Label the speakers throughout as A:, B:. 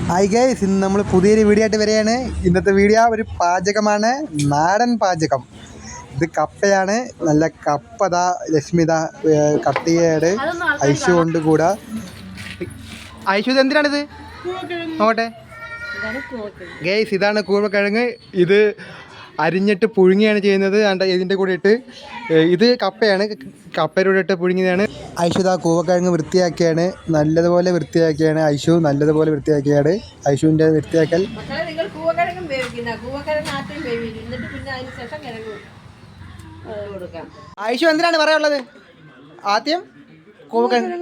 A: Hi guys, ഇന്ന് നമ്മൾ പുതിയൊരു വീഡിയോ ആയിട്ട് വരികയാണ്. ഇന്നത്തെ വീഡിയോ ഒരു പാചകമാണ്, നാടൻ പാചകം. ഇത് കപ്പയാണ്. നല്ല കപ്പതാ ലക്ഷ്മിത കട്ടിയേട് ഐശു കൊണ്ട് കൂടാ. ഐശു ഇത് എന്തിനാണിത് നോക്കട്ടെ ഗൈസ്. ഇതാണ് കൂവക്കിഴങ്ങ്. ഇത് അരിഞ്ഞിട്ട് പുഴുങ്ങിയാണ് ചെയ്യുന്നത്. ഇതിൻ്റെ കൂടെ ഇട്ട് ഇത് കപ്പയാണ്, കപ്പയുടെ കൂടെ ഇട്ട് പുഴുങ്ങിയതാണ്. ഐശു ഇതാ കൂവക്കിഴങ്ങ് വൃത്തിയാക്കിയാണ്, നല്ലതുപോലെ വൃത്തിയാക്കിയാണ്. ഐശു നല്ലതുപോലെ വൃത്തിയാക്കിയാണ്. ഐശുവിൻ്റെ വൃത്തിയാക്കൽ. ഐശു എന്തിനാണ് പറയാനുള്ളത്? ആദ്യം കൂവക്കിഴങ്ങ്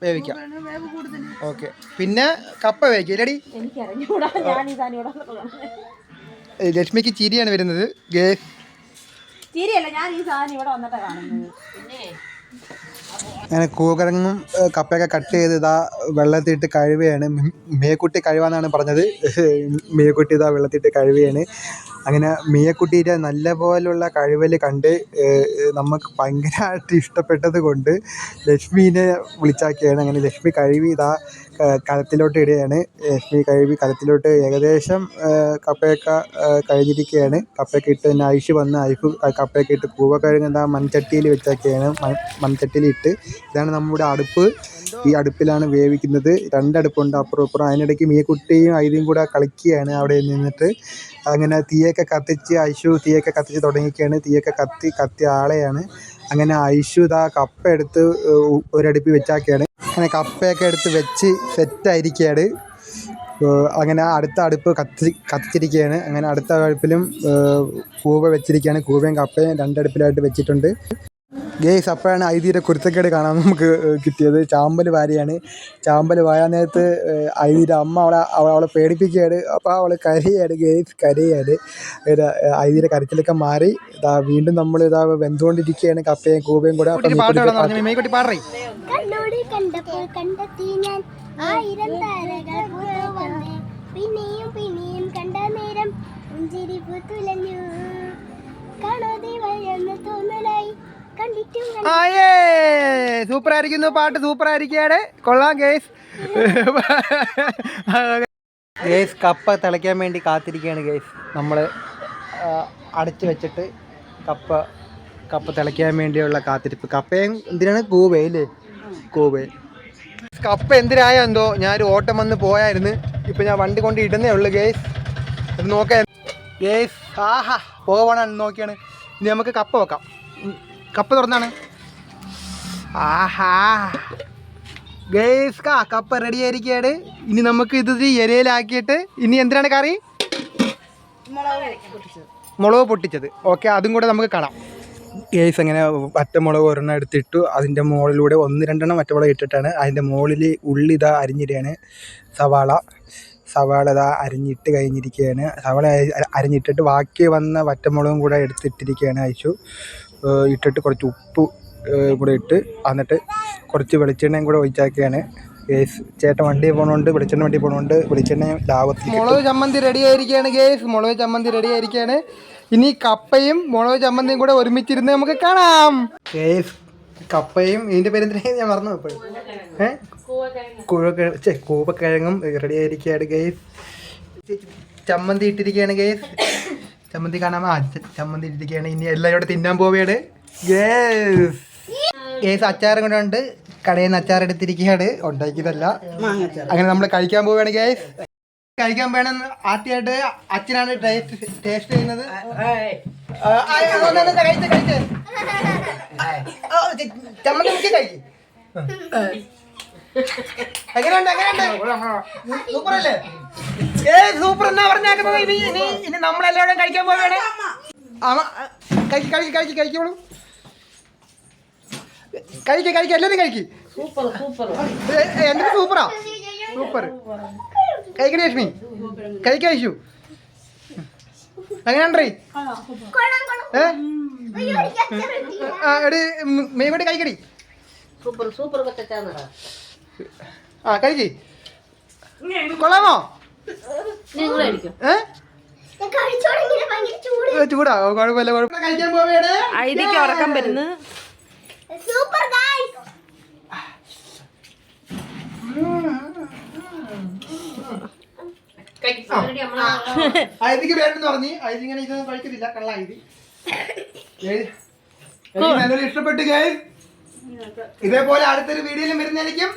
A: വേവിക്കാം. ഓക്കെ, പിന്നെ കപ്പ വേവിക്കും ഇല്ലടി. ലക്ഷ്മിക്ക് ചിരിയാണ് വരുന്നത്. അങ്ങനെ കൂവക്കിഴങ്ങും കപ്പയൊക്കെ കട്ട് ചെയ്ത് ഇതാ വെള്ളത്തിട്ട് കഴുകുകയാണ്. മേക്കുട്ടി കഴുകാന്നാണ് പറഞ്ഞത്. മേക്കുട്ടി ഇതാ വെള്ളത്തിട്ട് കഴുകുകയാണ്. അങ്ങനെ മേക്കുട്ടിയുടെ നല്ല പോലുള്ള കഴിവൽ കണ്ട് നമുക്ക് ഭയങ്കരമായിട്ട് ഇഷ്ടപ്പെട്ടത് കൊണ്ട് ലക്ഷ്മീനെ വിളിച്ചാക്കിയാണ്. അങ്ങനെ ലക്ഷ്മി കഴുകി ഇതാ കലത്തിലോട്ട് ഇടുകയാണ്. ലക്ഷ്മി കഴുകി കലത്തിലോട്ട് ഏകദേശം കപ്പയൊക്കെ കഴിഞ്ഞിരിക്കുകയാണ്. കപ്പയൊക്കെ ഇട്ട് തന്നെ ഐശു വന്ന് കപ്പയൊക്കെ ഇട്ട് കൂവക്കിഴങ്ങ് എന്താ മൺചട്ടിയിൽ വെച്ചാക്കിയാണ്. മൺചട്ടിയിൽ ഇട്ട് ഇതാണ് നമ്മുടെ അടുപ്പ്. ഈ അടുപ്പിലാണ് വേവിക്കുന്നത്. രണ്ടടുപ്പുണ്ട് അപ്പുറം ഇപ്പുറം. അതിനിടയ്ക്ക് മീക്കുട്ടിയും ഐതിയും കൂടെ കളിക്കുകയാണ് അവിടെ നിന്നിട്ട്. അങ്ങനെ തീയൊക്കെ കത്തിച്ച് ഐശു തീയൊക്കെ കത്തിച്ച് തുടങ്ങിയൊക്കെയാണ്. തീയൊക്കെ കത്തി ആളെയാണ്. അങ്ങനെ ഐശു ഇതാ കപ്പ എടുത്ത് ഒരടുപ്പിൽ വെച്ചാക്കിയാണ്. അങ്ങനെ കപ്പയൊക്കെ എടുത്ത് വെച്ച് സെറ്റായിരിക്കുകയാണ്. അങ്ങനെ അടുത്ത അടുപ്പ് കത്തിച്ചിരിക്കുകയാണ്. അങ്ങനെ അടുത്ത അടുപ്പിലും കൂവ വെച്ചിരിക്കുകയാണ്. കൂവയും കപ്പയും രണ്ടടുപ്പിലായിട്ട് വെച്ചിട്ടുണ്ട്. ഗേസ്, അപ്പോഴാണ് ഐതിയുടെ കുരുത്തക്കേട് കാണാൻ നമുക്ക് കിട്ടിയത്. ചാമ്പൽ വാരിയാണ്. ചാമ്പൽ വാരാൻ നേരത്ത് ഐതിയുടെ അമ്മ അവളെ പേടിപ്പിക്കുകയാണ്. അപ്പോൾ അവൾ കരയാണ്. ഗേസ് കരയാണ്. ഐതിയുടെ കരച്ചിലൊക്കെ മാറി ഇതാ വീണ്ടും നമ്മൾ ഇതാ വെന്തുകൊണ്ടിരിക്കുകയാണ് കപ്പയും കൂവയും കൂടെ. സൂപ്പർ ആയിരിക്കുന്നു, പാട്ട് സൂപ്പർ ആയിരിക്കുകയാണ്. കൊള്ളാം ഗേസ്. ഗേസ് കപ്പ തിളയ്ക്കാൻ വേണ്ടി കാത്തിരിക്കുകയാണ് ഗേസ്. നമ്മൾ അടച്ചു വെച്ചിട്ട് കപ്പ തിളയ്ക്കാൻ വേണ്ടിയുള്ള കാത്തിരിപ്പ്. കപ്പയും എന്തിനാണ്? കൂവയില്ലേ, കൂവയിൽ. കപ്പ എന്തിനായോ എന്തോ ഞാനൊരു ഓട്ടം വന്ന് പോയായിരുന്നു. ഇപ്പം ഞാൻ വണ്ടി കൊണ്ട് ഇടുന്നേ ഉള്ളു ഗേസ്. അത് നോക്കാം ഗേസ്. ആഹാ പോവണം നോക്കിയാണ്. ഇനി നമുക്ക് കപ്പ വെക്കാം. കപ്പ തുറന്നാണ്. ആഹാ ഗേസ്, കപ്പ റെഡി ആയിരിക്കുകയാണ്. ഇനി നമുക്ക് ഇത് ഇലയിലാക്കിയിട്ട് ഇനി എന്തിനാണ് കറി? മുളക് പൊട്ടിച്ചത്. ഓക്കെ, അതും കൂടെ നമുക്ക് കാണാം ഗേസ്. അങ്ങനെ വറ്റമുളക് ഒരെണ്ണം എടുത്തിട്ടു. അതിൻ്റെ മുകളിലൂടെ 1-2 വറ്റമുളക് ഇട്ടിട്ടാണ്. അതിൻ്റെ മുകളിൽ ഉള്ളി ഇതാ അരിഞ്ഞിടുകയാണ്. സവാള ഇതാ അരിഞ്ഞിട്ട് കഴിഞ്ഞിരിക്കുകയാണ്. സവാള അരിഞ്ഞിട്ടിട്ട് ബാക്കി വന്ന വറ്റമുളകും കൂടെ എടുത്തിട്ടിരിക്കുകയാണ് ഐശു. ഇട്ടിട്ട് കുറച്ച് ഉപ്പ് കൂടെ ഇട്ട് എന്നിട്ട് കുറച്ച് വെളിച്ചെണ്ണയും കൂടെ ഒഴിച്ചാക്കിയാണ് ഗേസ്. ചേട്ടൻ വണ്ടി പോകുന്നുണ്ട്, വണ്ടി പോകുന്നുണ്ട്. വെളിച്ചെണ്ണ ലാഭത്തിൽ. മുളക് ചമ്മന്തി റെഡി ആയിരിക്കുകയാണ് ഗേസ്. മുളക് ചമ്മന്തി റെഡി ആയിരിക്കുകയാണ്. ഇനി കപ്പയും മുളക് ചമ്മന്തിയും കൂടെ ഒരുമിച്ചിരുന്ന് നമുക്ക് കാണാം ഗേസ്. കപ്പയും ഇതിൻ്റെ പേരെന്തിനാണ് ഞാൻ മറന്നു പോയി. കൂവക്കിഴങ്ങും റെഡി ആയിരിക്കുകയാണ് ഗേസ്. ചമ്മന്തി ഇട്ടിരിക്കുകയാണ് ഗേസ്. ചമ്മന്തി കാണാമോ? ചമ്മന്തി ഇട്ടിരിക്കുകയാണ്. ഇനി എല്ലാവരും തിന്നാൻ പോവുകയാണ് ഗേസ്. അച്ചാറും കൂടെ ഉണ്ട്. കടയിൽ നിന്ന് അച്ചാർ എടുത്തിരിക്കുകയാണ്, ഉണ്ടാക്കിയതല്ല. അങ്ങനെ നമ്മൾ കഴിക്കാൻ പോവുകയാണ് ഗേസ്. കഴിക്കാൻ വേണം. ആദ്യമായിട്ട് അച്ഛനാണ് ടേസ്റ്റ് ചെയ്യുന്നത്. ചമ്മന്തി മുക്കി കഴിക്കും. എങ്ങനെയുണ്ട്? സൂപ്പർ അല്ലേ? സൂപ്പർ എന്നാ പറഞ്ഞാക്കുന്നത്. ഇനി നമ്മളെല്ലാവരും കഴിക്കാൻ പോവുകയാണ്. കഴിക്കോളൂ. കഴിക്ക എല്ലാവരും കഴിക്കും. എന്തൊരു സൂപ്പറാ, സൂപ്പർ. കഴിക്കണ ലക്ഷ്മി, കഴിക്കു. എങ്ങനെയുണ്ടീ? എടി മേങ്ങോട്ട് കഴിക്കടി. ആ കഴിക്ക്. കൊള്ളാമോ? ചൂടാ? കുഴപ്പമില്ല. കഴിക്കാൻ പോവുകയാണ്.
B: ഐതിക്ക് ഉറക്കം വരുന്നു.
C: Super guys.
A: ഐതിക്ക് വേണ്ടെന്ന് പറഞ്ഞ് ഐതി ഇങ്ങനെ ഇതൊന്നും കഴിക്കത്തില്ല കള്ള ഐതി നല്ലൊരു ഇഷ്ടപ്പെട്ടു ഗൈസ് ഇതേപോലെ അടുത്തൊരു വീഡിയോയിലും വരുന്നതായിരിക്കും